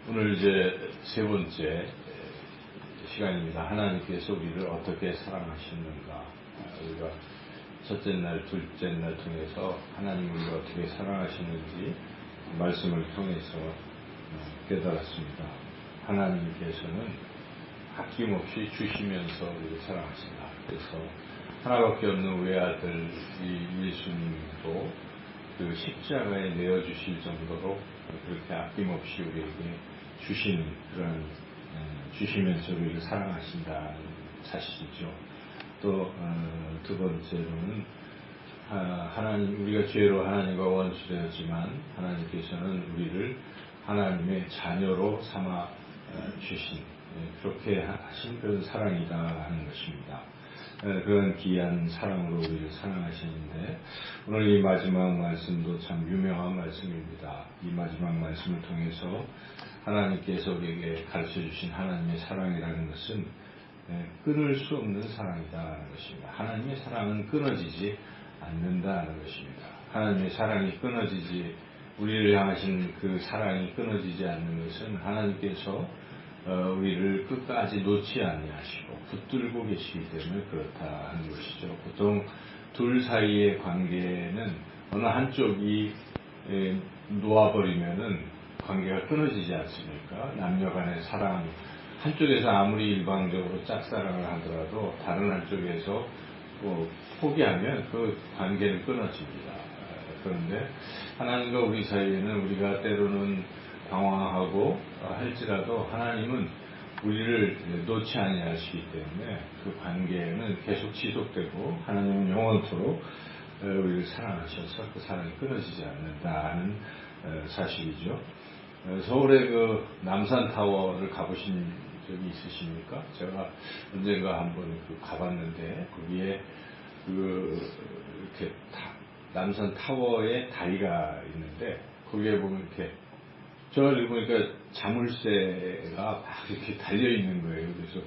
오늘 이제 세 번째 시간입니다. 하나님께서 우리를 어떻게 사랑하시는가. 우리가 첫째 날, 둘째 날 통해서 하나님을 어떻게 사랑하시는지 말씀을 통해서 깨달았습니다. 하나님께서는 아낌없이 주시면서 우리를 사랑하신다. 그래서 하나밖에 없는 외아들 예수님도 그 십자가에 내어주실 정도로 그렇게 아낌없이 우리에게 주시는 그런 주시면서 우리를 사랑하신다는 사실이죠. 또 두 번째로는 하나님 우리가 죄로 하나님과 원수되었지만 하나님께서는 우리를 하나님의 자녀로 삼아 주신 그렇게 하신 그런 사랑이다 하는 것입니다. 그런 귀한 사랑으로 우리를 사랑하시는데 오늘 이 마지막 말씀도 참 유명한 말씀입니다. 이 마지막 말씀을 통해서 하나님께서 우리에게 가르쳐주신 하나님의 사랑이라는 것은 끊을 수 없는 사랑이다라는 것입니다. 하나님의 사랑은 끊어지지 않는다는 것입니다. 하나님의 사랑이 끊어지지 우리를 향하신 그 사랑이 끊어지지 않는 것은 하나님께서 우리를 끝까지 놓지 아니하시고 붙들고 계시기 때문에 그렇다 하는 것이죠. 보통 둘 사이의 관계는 어느 한쪽이 놓아버리면은 관계가 끊어지지 않습니까? 남녀 간의 사랑 한쪽에서 아무리 일방적으로 짝사랑을 하더라도 다른 한쪽에서 포기하면 그 관계는 끊어집니다. 그런데 하나님과 우리 사이에는 우리가 때로는 방황하고 할지라도 하나님은 우리를 놓지 아니하시기 때문에 그 관계는 계속 지속되고 하나님은 영원토록 우리를 사랑하셔서 그 사랑이 끊어지지 않는다는 사실이죠. 서울의 그 남산타워를 가보신 적이 있으십니까? 제가 언젠가 한번 가봤는데 거기에 이렇게 남산타워에 다리가 있는데 거기에 보면 이렇게 저를 보니까 자물쇠가 막 이렇게 달려있는 거예요. 그래서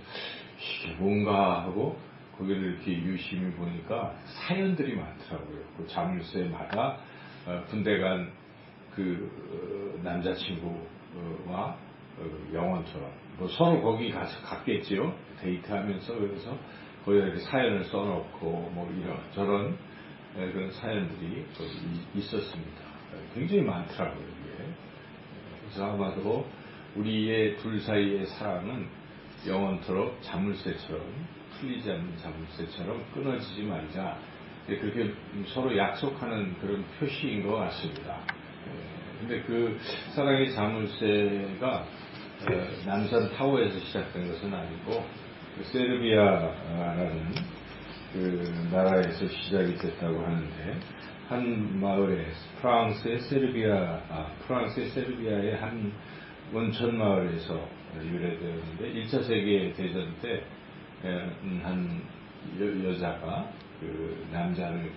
이게 뭔가 하고 거기를 이렇게 유심히 보니까 사연들이 많더라고요. 그 자물쇠마다 군대 간 그 남자친구와 영원처럼 뭐 서로 거기 가서 갔겠지요. 데이트하면서 그래서 거기에 이렇게 사연을 써놓고 뭐 이런 저런 그런 사연들이 거기 있었습니다. 굉장히 많더라고요. 이게. 그래서 아마도 우리의 둘 사이의 사랑은 영원토록 자물쇠처럼 풀리지 않는 자물쇠처럼 끊어지지 말자. 그렇게 서로 약속하는 그런 표시인 것 같습니다. 근데 그 사랑의 자물쇠가 남산 타워에서 시작된 것은 아니고 세르비아라는 그 나라에서 시작이 됐다고 하는데 한 마을에 프랑스의 세르비아의 한 원천 마을에서 유래되었는데 1차 세계 대전 때 한 여자가 그 남자를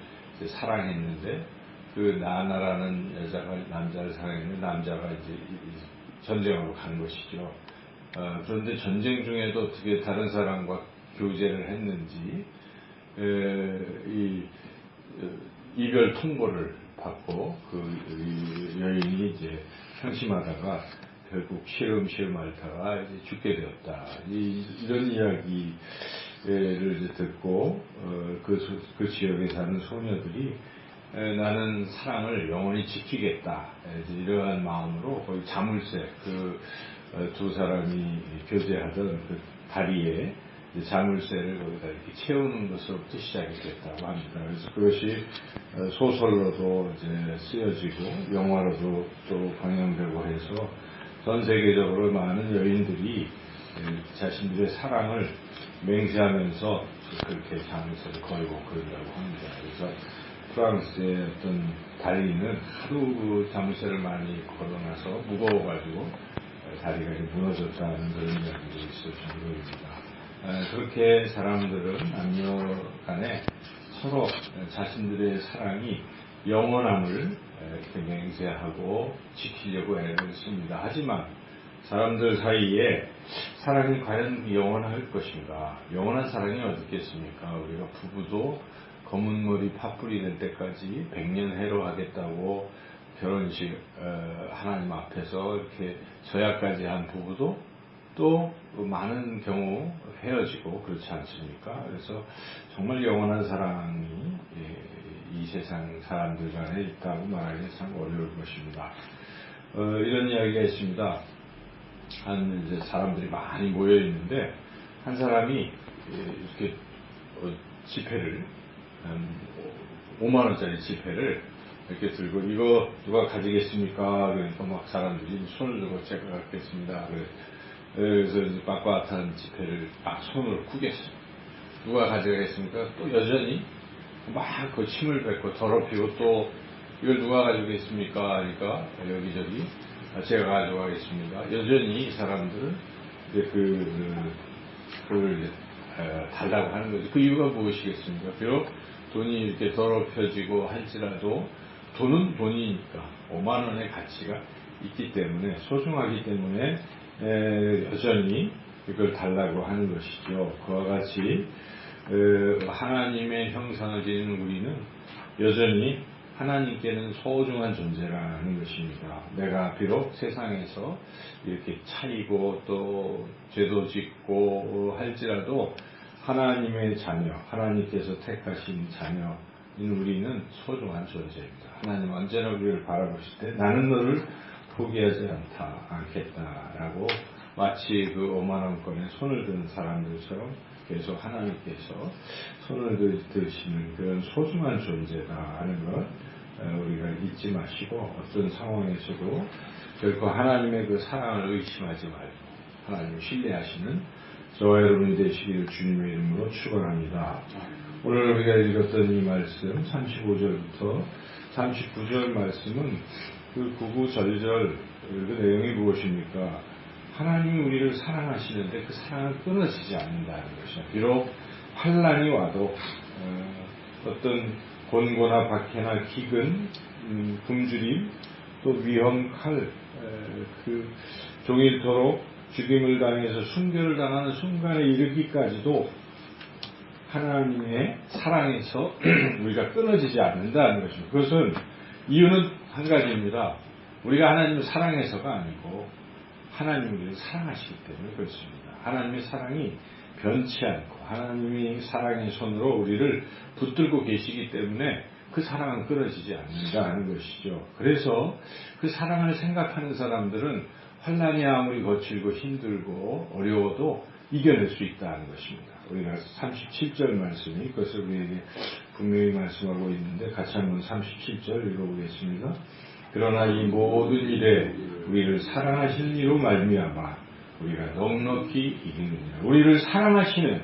사랑했는데 그 나나라는 여자가 남자를 사랑했는데 남자가 이제 전쟁으로 간 것이죠. 그런데 전쟁 중에도 어떻게 다른 사람과 교제를 했는지 이별 통보를 받고 그 여인이 이제 형심하다가 결국 시름 앓다가 이제 죽게 되었다. 이런 이야기를 이제 듣고 그 지역에 사는 소녀들이 나는 사랑을 영원히 지키겠다. 이러한 마음으로 거의 자물쇠 두 사람이 교제하던 그 다리에 자물쇠를 거기다 이렇게 채우는 것으로부터 시작이 됐다고 합니다. 그래서 그것이 소설로도 이제 쓰여지고 영화로도 또 방영되고 해서 전 세계적으로 많은 여인들이 자신들의 사랑을 맹세하면서 그렇게 자물쇠를 걸고 그런다고 합니다. 그래서 프랑스의 어떤 다리는 하도 그 자물쇠를 많이 걸어놔서 무거워가지고 다리가 무너졌다는 그런 이야기도 있을 정도입니다. 그렇게 사람들은 남녀 간에 서로 자신들의 사랑이 영원함을 이렇게 맹세하고 지키려고 애를 씁니다. 하지만 사람들 사이에 사랑이 과연 영원할 것인가? 영원한 사랑이 어디 있겠습니까? 우리가 부부도 검은 머리 파뿌리 될 때까지 100년 해로 하겠다고 번씩 하나님 앞에서 이렇게 서약까지 한 부부도 또 많은 경우 헤어지고 그렇지 않습니까? 그래서 정말 영원한 사랑이 이 세상 사람들 간에 있다고 말하기 참 어려울 것입니다. 이런 이야기가 있습니다. 이제 사람들이 많이 모여 있는데 한 사람이 이렇게 지폐를 5만 원짜리 지폐를 이렇게 들고 이거 누가 가지겠습니까? 그러니까 막 사람들이 손을 들고 제가 갖겠습니다. 그래서 이제 빳빳한 지폐를 막 손으로 구겼어요. 누가 가져가겠습니까? 또 여전히 막 그 침을 뱉고 더럽히고 또 이걸 누가 가져가겠습니까? 하니까 여기저기 제가 가져가겠습니다. 여전히 이 사람들은 이제 그걸 달라고 하는 거죠. 그 이유가 무엇이겠습니까? 비록 돈이 이렇게 더럽혀지고 할지라도 돈은 돈이니까 5만 원의 가치가 있기 때문에 소중하기 때문에 여전히 이걸 달라고 하는 것이죠. 그와 같이 하나님의 형상을 지니는 우리는 여전히 하나님께는 소중한 존재라는 것입니다. 내가 비록 세상에서 이렇게 차이고 또 죄도 짓고 할지라도 하나님의 자녀, 하나님께서 택하신 자녀인 우리는 소중한 존재입니다. 하나님 언제나 우리를 바라보실 때 나는 너를 포기하지 않겠다라고 마치 그 5만원권에 손을 든 사람들처럼 계속 하나님께서 손을 드시는 그런 소중한 존재다 하는 것 우리가 잊지 마시고 어떤 상황에서도 결코 하나님의 그 사랑을 의심하지 말고 하나님을 신뢰하시는 저와 여러분이 되시기를 주님의 이름으로 축원합니다. 오늘 우리가 읽었던 이 말씀 35절부터 39절 말씀은 그 구구절절 그 내용이 무엇입니까? 하나님이 우리를 사랑하시는데 그 사랑은 끊어지지 않는다는 것이죠. 비록 환난이 와도 어떤 곤고나 박해나 기근, 굶주림, 또 위험, 칼, 그 종일토록 죽임을 당해서 순교를 당하는 순간에 이르기까지도 하나님의 사랑에서 우리가 끊어지지 않는다는 것입니다. 그것은 이유는 한 가지입니다. 우리가 하나님을 사랑해서가 아니고 하나님이 우리를 사랑하시기 때문에 그렇습니다. 하나님의 사랑이 변치 않고 하나님이 사랑의 손으로 우리를 붙들고 계시기 때문에 그 사랑은 끊어지지 않는다는 것이죠. 그래서 그 사랑을 생각하는 사람들은 환난이 아무리 거칠고 힘들고 어려워도 이겨낼 수 있다는 것입니다. 우리가 37절 말씀이 그것을 우리에게 분명히 말씀하고 있는데 같이 한번 37절 읽어보겠습니다. 그러나 이 모든 일에 우리를 사랑하시는 이로 말미암아 우리가 넉넉히 이기느니라. 우리를 사랑하시는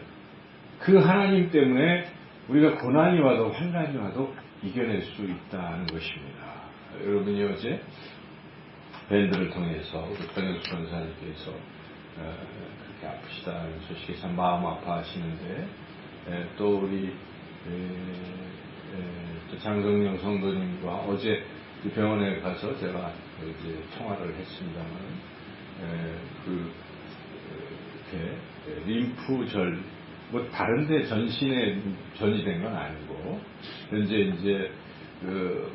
그 하나님 때문에 우리가 고난이 와도 환난이 와도 이겨낼 수 있다는 것입니다. 여러분이 어제 밴드를 통해서 변혁수 권사님께서 그렇게 아프시다는 소식에 참 마음 아파하시는데 또 우리 또 장성영 성도님과 어제 병원에 가서 제가 이제 통화를 했습니다만 이렇게 림프절 뭐 다른데 전신에 전이된 건 아니고 현재 이제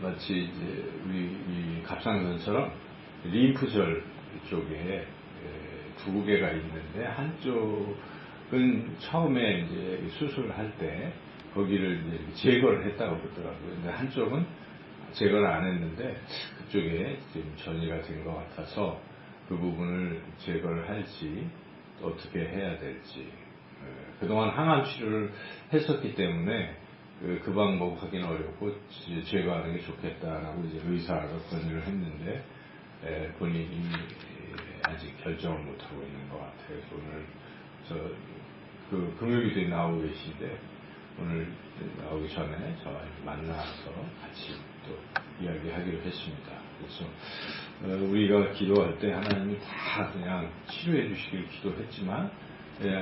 마치 이제 우리 이 갑상선처럼 림프절 쪽에 두 개가 있는데 한쪽은 처음에 이제 수술을 할 때 거기를 이제 제거를 했다고 그러더라고요. 근데 한쪽은 제거를 안 했는데 그쪽에 지금 전이가 된 것 같아서 그 부분을 제거를 할지 또 어떻게 해야 될지 그동안 항암 치료를 했었기 때문에 그 방법 하기는 어렵고 제거하는 게 좋겠다라고 이제 의사가 권유를 했는데 본인이 아직 결정을 못 하고 있는 것 같아요. 오늘 그 금요일에 나오고 계신데 오늘 나오기 전에 저와 만나서 같이 또 이야기하기로 했습니다. 그래서 우리가 기도할 때 하나님이 다 그냥 치료해 주시길 기도했지만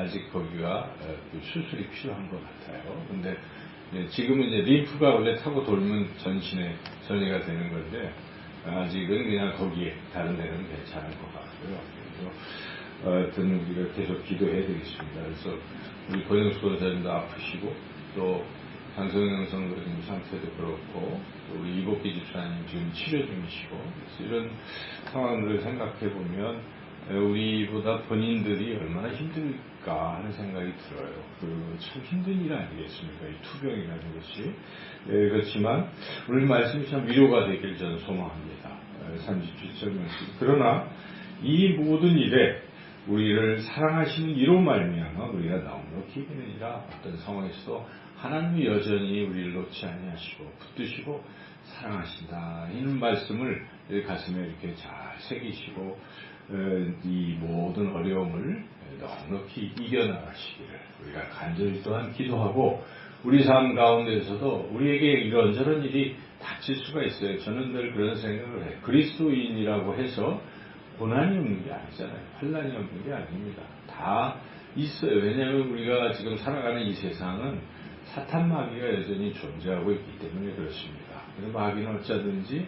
아직 거기가 수술이 필요한 것 같아요. 근데 지금은 이제 림프가 원래 타고 돌면 전신에 전이가 되는 건데 아직은 그냥 거기에 다른 데는 괜찮은 것 같고요. 그래서 하여튼 우리가 계속 기도해 드리겠습니다. 그래서 우리 권영수 권사님도 아프시고 또 장성영 성도님 상태도 그렇고 우리 이복기 집사님 지금 치료 중이시고 그래서 이런 상황들을 생각해 보면 우리보다 본인들이 얼마나 힘들까 하는 생각이 들어요. 참 힘든 일 아니겠습니까? 이 투병이라는 것이. 그렇지만 오늘 말씀이 참 위로가 되길 저는 소망합니다. 37절 말씀. 그러나 이 모든 일에 우리를 사랑하시는 이로 말미암아 우리가 넉넉히 이기느니라. 어떤 상황에서도 하나님이 여전히 우리를 놓지 아니하시고 붙드시고 사랑하신다. 이런 말씀을 가슴에 이렇게 잘 새기시고 이 모든 어려움을 넉넉히 이겨나가시기를 우리가 간절히 또한 기도하고 우리 삶 가운데서도 우리에게 이런저런 일이 닥칠 수가 있어요. 저는 늘 그런 생각을 해요. 그리스도인이라고 해서 고난이 없는 게 아니잖아요. 환난이 없는 게 아닙니다. 다 있어요. 왜냐하면 우리가 지금 살아가는 이 세상은 사탄 마귀가 여전히 존재하고 있기 때문에 그렇습니다. 그래서 마귀는 어쩌든지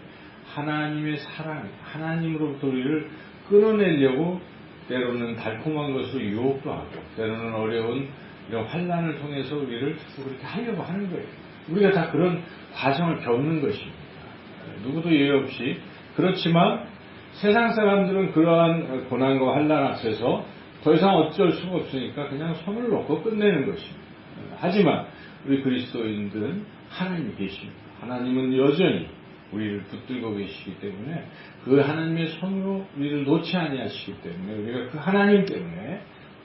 하나님의 사랑, 하나님으로부터 우리를 끊어내려고 때로는 달콤한 것으로 유혹도 하고 때로는 어려운 이런 환난을 통해서 우리를 그렇게 하려고 하는 거예요. 우리가 다 그런 과정을 겪는 것입니다. 누구도 예외 없이. 그렇지만 세상 사람들은 그러한 고난과 환난 앞에서 더 이상 어쩔 수가 없으니까 그냥 손을 놓고 끝내는 것입니다. 하지만 우리 그리스도인들은 하나님이 계십니다. 하나님은 여전히 우리를 붙들고 계시기 때문에 그 하나님의 손으로 우리를 놓지 아니하시기 때문에 우리가 그 하나님 때문에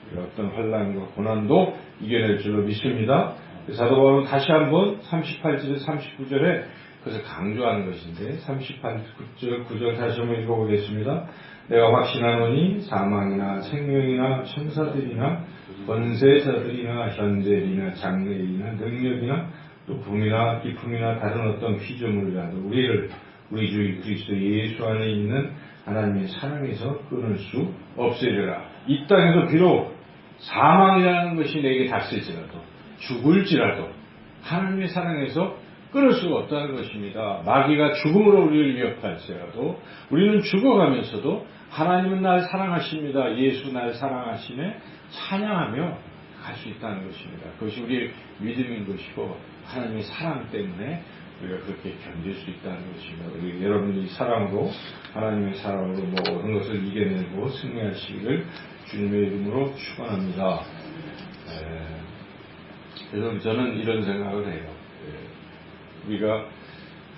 우리가 어떤 환난과 고난도 이겨낼 줄로 믿습니다. 사도 바울은 다시 한번 38절 39절에 그것을 강조하는 것인데 38절 9절 다시 한번 읽어보겠습니다. 내가 확신하노니 사망이나 생명이나 천사들이나 권세자들이나 현재이나 장래이나 능력이나 또 붐이나 기품이나 다른 어떤 피조물이라도 우리를 우리 주 그리스도 예수 안에 있는 하나님의 사랑에서 끊을 수 없으리라. 이 땅에서 비록 사망이라는 것이 내게 닥칠지라도 죽을지라도 하나님의 사랑에서 끊을 수가 없다는 것입니다. 마귀가 죽음으로 우리를 위협할지라도 우리는 죽어가면서도 하나님은 날 사랑하십니다. 예수 날 사랑하시네 찬양하며 갈 수 있다는 것입니다. 그것이 우리의 믿음인 것이고 하나님의 사랑 때문에 우리가 그렇게 견딜 수 있다는 것입니다. 우리 여러분이 사랑으로 하나님의 사랑으로 모든 것을 이겨내고 승리하시기를 주님의 이름으로 축원합니다. 그래서 저는 이런 생각을 해요. 우리가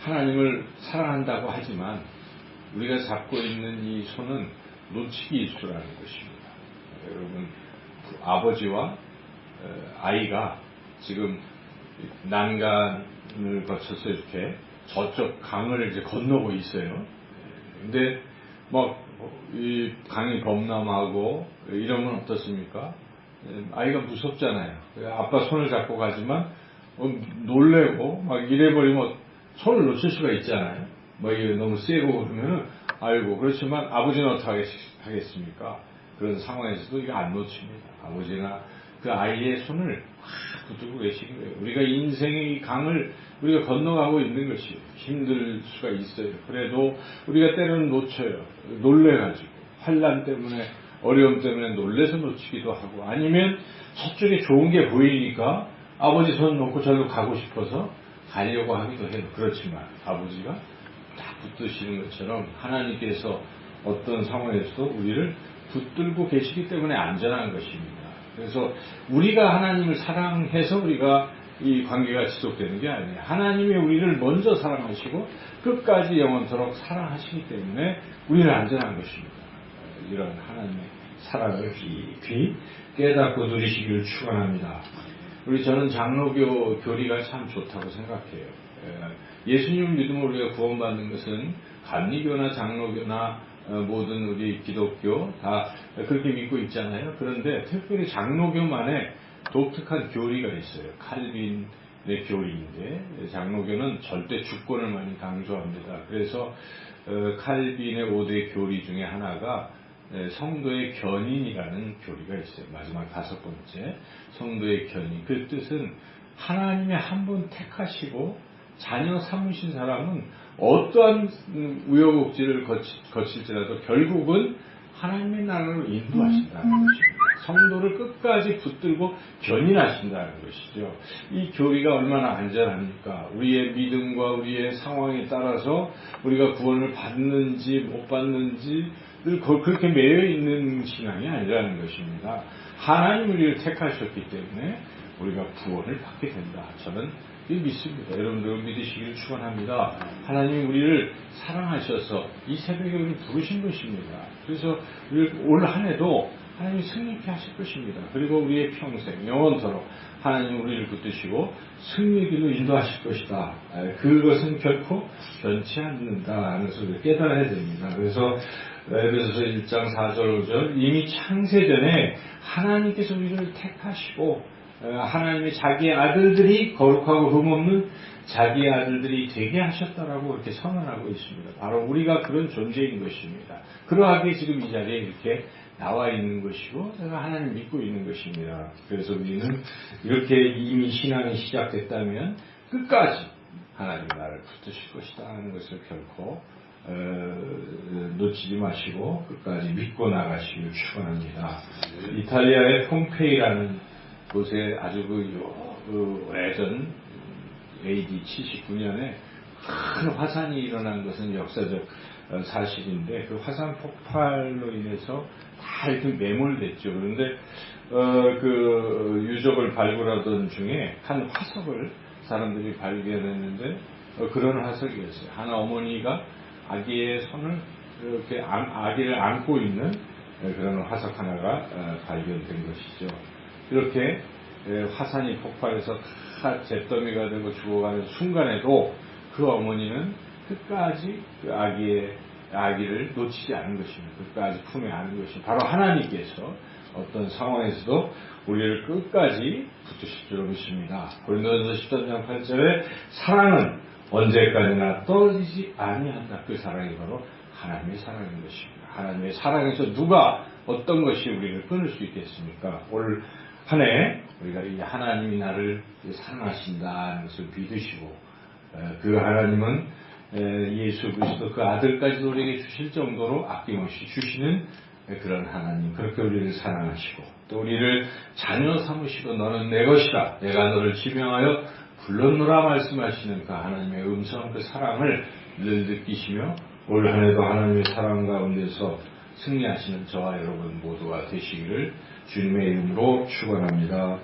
하나님을 사랑한다고 하지만 우리가 잡고 있는 이 손은 놓치기 일수라는 것입니다. 여러분 아버지와 아이가 지금 난간을 거쳐서 이렇게 저쪽 강을 이제 건너고 있어요. 근데 막 이 강이 범람하고 이러면 어떻습니까? 아이가 무섭잖아요. 아빠 손을 잡고 가지만 놀래고 막 이래버리면 손을 놓칠 수가 있잖아요. 뭐 이게 너무 세고 그러면은 아이고. 그렇지만 아버지는 어떻게 하겠습니까? 그런 상황에서도 이거 안 놓칩니다. 아버지가 그 아이의 손을 확 붙들고 계시는 거예요. 우리가 인생의 이 강을 우리가 건너가고 있는 것이 힘들 수가 있어요. 그래도 우리가 때로는 놓쳐요. 놀래가지고 환난 때문에 어려움 때문에 놀래서 놓치기도 하고 아니면 저쪽에 좋은 게 보이니까 아버지 손 놓고 저리로 가고 싶어서 가려고 하기도 해요. 그렇지만 아버지가 딱 붙드시는 것처럼 하나님께서 어떤 상황에서도 우리를 붙들고 계시기 때문에 안전한 것입니다. 그래서 우리가 하나님을 사랑해서 우리가 이 관계가 지속되는 게 아니에요. 하나님이 우리를 먼저 사랑하시고 끝까지 영원토록 사랑하시기 때문에 우리는 안전한 것입니다. 이런 하나님의 사랑을 깊이 깨닫고 누리시기를 축원합니다. 저는 장로교 교리가 참 좋다고 생각해요. 예수님을 믿음으로 우리가 구원받는 것은 감리교나 장로교나 모든 우리 기독교 다 그렇게 믿고 있잖아요. 그런데 특별히 장로교만의 독특한 교리가 있어요. 칼빈의 교리인데 장로교는 절대 주권을 많이 강조합니다. 그래서 칼빈의 5대 교리 중에 하나가 성도의 견인이라는 교리가 있어요. 마지막 5번째 성도의 견인. 그 뜻은 하나님이 한 번 택하시고 자녀 삼으신 사람은 어떠한 우여곡절을 거칠지라도 결국은 하나님의 나라로 인도하신다는 것입니다. 성도를 끝까지 붙들고 견인하신다는 것이죠. 이 교리가 얼마나 안전합니까? 우리의 믿음과 우리의 상황에 따라서 우리가 구원을 받는지 못 받는지 늘 그렇게 매여 있는 신앙이 아니라는 것입니다. 하나님 우리를 택하셨기 때문에 우리가 구원을 받게 된다. 저는 믿습니다. 여러분들 믿으시기를 축원합니다. 하나님 우리를 사랑하셔서 이 새벽에 우리를 부르신 것입니다. 그래서 올 한 해도 하나님이 승리케 하실 것입니다. 그리고 우리의 평생 영원토록 하나님 우리를 붙드시고 승리의 길로 인도하실 것이다. 그것은 결코 변치 않는다는 것을 깨달아야 됩니다. 그래서 에베소서 1장 4절 5절 이미 창세전에 하나님께서 우리를 택하시고 하나님의 자기의 아들들이 거룩하고 흠없는 자기의 아들들이 되게 하셨다라고 그렇게 선언하고 있습니다. 바로 우리가 그런 존재인 것입니다. 그러하게 지금 이 자리에 이렇게 나와 있는 것이고 내가 하나님 믿고 있는 것입니다. 그래서 우리는 이렇게 이미 신앙이 시작됐다면 끝까지 하나님 나를 붙드실 것이다 하는 것을 결코 놓치지 마시고 끝까지 믿고 나가시길 축원합니다. 이탈리아의 폼페이라는 곳에 아주 오래전 AD 79년에 큰 화산이 일어난 것은 역사적 사실인데 그 화산 폭발로 인해서 다 이렇게 매몰됐죠. 그런데 그 유적을 발굴하던 중에 한 화석을 사람들이 발견했는데 그런 화석이었어요. 한 어머니가 아기의 손을 이렇게 아기를 안고 있는 그런 화석 하나가 발견된 것이죠. 이렇게 화산이 폭발해서 다 잿더미가 되고 죽어가는 순간에도 그 어머니는 끝까지 그 아기를 놓치지 않은 것입니다. 끝까지 품에 안은 것입니다. 바로 하나님께서 어떤 상황에서도 우리를 끝까지 붙드실 줄 믿습니다. 고린도전서 13장 8절에 사랑은 언제까지나 떨어지지 아니한다. 그 사랑이 바로 하나님의 사랑인 것입니다. 하나님의 사랑에서 누가 어떤 것이 우리를 끊을 수 있겠습니까? 올 한 해 우리가 이 하나님이 나를 사랑하신다는 것을 믿으시고 그 하나님은 예수 그리스도 그 아들까지도 우리에게 주실 정도로 아낌없이 주시는 그런 하나님, 그렇게 우리를 사랑하시고 또 우리를 자녀 삼으시고 너는 내 것이다, 내가 너를 지명하여 불렀노라 말씀하시는 그 하나님의 음성, 그 사랑을 늘 느끼시며 올 한 해도 하나님의 사랑 가운데서 승리하시는 저와 여러분 모두가 되시기를 주님의 이름으로 축원합니다.